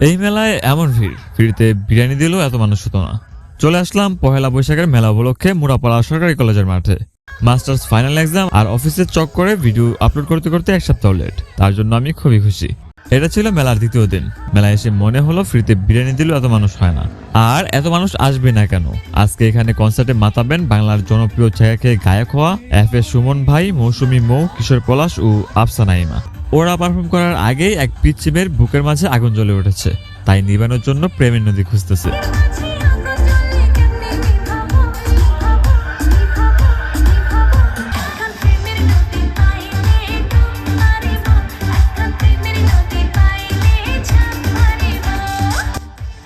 এই মেলায় এমন ভিড়, ফ্রিতে বিরিয়ানি দিলেও এত মানুষ হতো না। চলে আসলাম পহেলা বৈশাখের মেলা উপলক্ষে মুরাপাড়া সরকারি কলেজের মাঠে। মাস্টার্স ফাইনাল এক্সাম আর অফিসের চক করে ভিডিও আপলোড করতে করতে এক সপ্তাহ লেট, তার জন্য আমি খুবই খুশি। এটা ছিল মেলার দ্বিতীয় দিন। মেলায় এসে মনে হলো ফ্রিতে বিরিয়ানি দিলেও এত মানুষ হয় না। আর এত মানুষ আসবে না কেন? আজকে এখানে কনসার্টে মাতাবেন বাংলার জনপ্রিয় ছায়াকে গায়ক হওয়া এফ.এ. সুমন ভাই, মৌসুমী মৌ, কিশোর পলাশ ও আফসা নাইমা। ওরা পারফর্ম করার আগেই এক পিচ্চিমের বুকের মাঝে আগুন জ্বলে উঠেছে, তাই নিবানোর জন্য প্রেমের নদী খুঁজতেছে।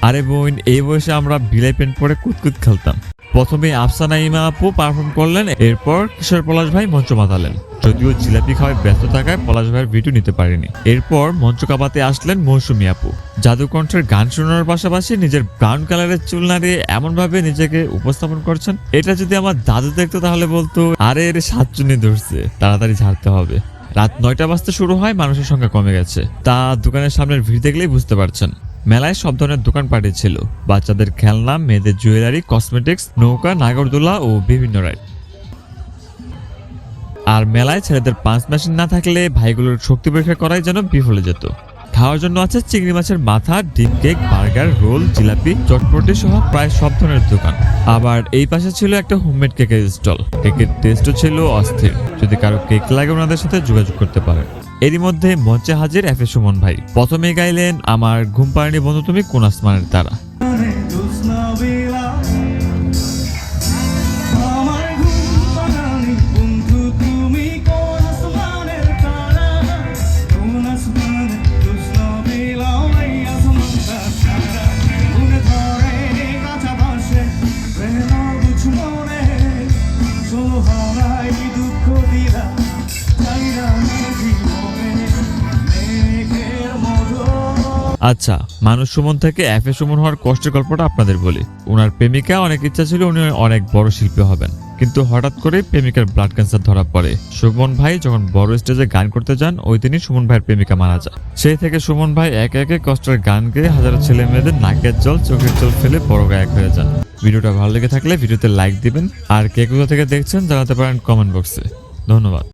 আরে বোন, এই বয়সে আমরা বিলাই প্যান্ট পরে কুতকুত খেলতাম। প্রথমে আফসা নাইমা আপু পারফর্ম করলেন, এরপর কিশোর পলাশ ভাই মঞ্চ মাতালেন। যদিও জিলাপি খাওয়ায় ব্যস্ত থাকায় পলাশ ভাইয়ের ভিডিও নিতে পারেনি। এরপর মঞ্চ কাঁপাতে আসলেন মৌসুমী আপু। জাদুকণ্ঠের গান শোনার পাশাপাশি নিজের ব্রাউন কালারের চুল নাড়িয়ে এমন ভাবে নিজেকে উপস্থাপন করছেন, এটা যদি আমার দাদু দেখতো তাহলে বলতো, আরে এর সাতচুনি ধরছে, তাড়াতাড়ি ঝাড়তে হবে। রাত 9টা বাজতে শুরু হয়, মানুষের সংখ্যা কমে গেছে। তা দোকানের সামনের ভিড় দেখলেই বুঝতে পারছেন। মেলায় সব ধরনের দোকান পাটি ছিল, বাচ্চাদের খেলনা, মেয়েদের জুয়েলারি, কসমেটিক্স, নৌকা, নাগরদোলা ও বিভিন্ন রাইড। আর মেলায় ছেলেদের পাঁচ মেশিন না থাকলে ভাইগুলোর শক্তি পরীক্ষা করাই যেন বিফলে যেত। খাওয়ার জন্য আছে চিংড়ি মাছের মাথা, ডিম কেক, বার্গার, রোল, জিলাপি, চটপটি সহ প্রায় সব ধরনের দোকান। আবার এই পাশে ছিল একটা হোমমেড কেকের স্টল। কেকের টেস্টও ছিল অস্থির। যদি কারো কেক লাগে ওনাদের সাথে যোগাযোগ করতে পারেন। এরই মধ্যে মঞ্চে হাজির এফ.এ. সুমন ভাই। প্রথমে গাইলেন আমার ঘুম পাড়ানি বন্ধু তুমি কোন আসমানের তারা। আচ্ছা, মানুষ সুমন থেকে এফ.এ. সুমন হওয়ার কষ্টের গল্পটা আপনাদের বলি। ওনার প্রেমিকা অনেক ইচ্ছা ছিল উনি অনেক বড় শিল্পী হবেন, কিন্তু হঠাৎ করে প্রেমিকার ব্লাড ক্যান্সার ধরা পড়ে। সুমন ভাই যখন বড় স্টেজে গান করতে যান, ওই দিনই সুমন ভাইয়ের প্রেমিকা মারা যায়। সেই থেকে সুমন ভাই একে একে কষ্টের গান গেয়ে হাজারো ছেলে মেয়েদের নাকের জল, চোখের জল ফেলে বড় গায়ক হয়ে যান। ভিডিওটা ভালো লেগে থাকলে ভিডিওতে লাইক দিবেন, আর কে কোথা থেকে দেখছেন জানাতে পারেন কমেন্ট বক্সে। ধন্যবাদ।